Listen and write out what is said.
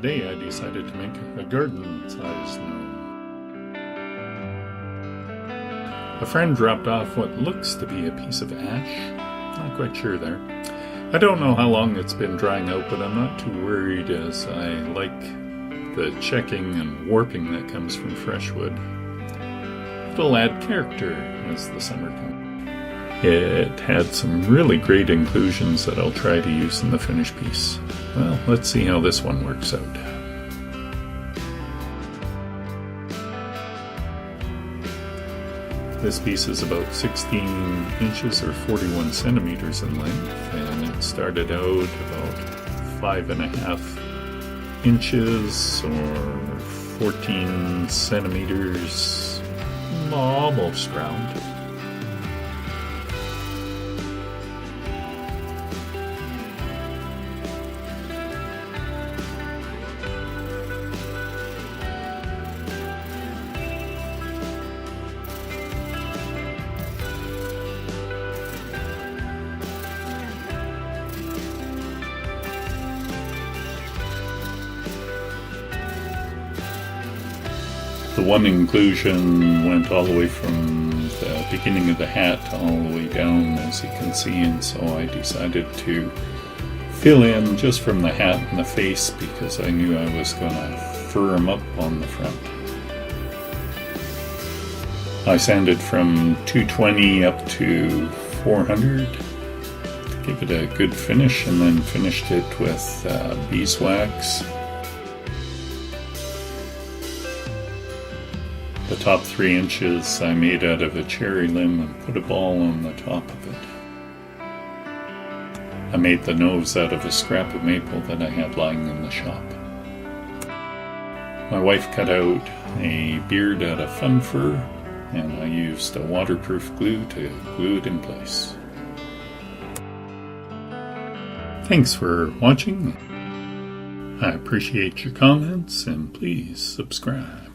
today I decided to make a garden-sized gnome. A friend dropped off what looks to be a piece of ash. Not quite sure there. I don't know how long it's been drying out, but I'm not too worried as I like the checking and warping that comes from fresh wood. It'll add character as the summer comes. It had some really great inclusions that I'll try to use in the finished piece. Well, let's see how this one works out. This piece is about 16 inches or 41 centimeters in length, and it started out about 5.5 inches or 14 centimeters, almost round. The one inclusion went all the way from the beginning of the hat all the way down, as you can see, and so I decided to fill in just from the hat and the face because I knew I was going to fur them up on the front. I sanded from 220 up to 400 to give it a good finish, and then finished it with beeswax. The top 3 inches I made out of a cherry limb and put a ball on the top of it. I made the nose out of a scrap of maple that I had lying in the shop. My wife cut out a beard out of fun fir, and I used a waterproof glue to glue it in place. Thanks for watching. I appreciate your comments, and please subscribe.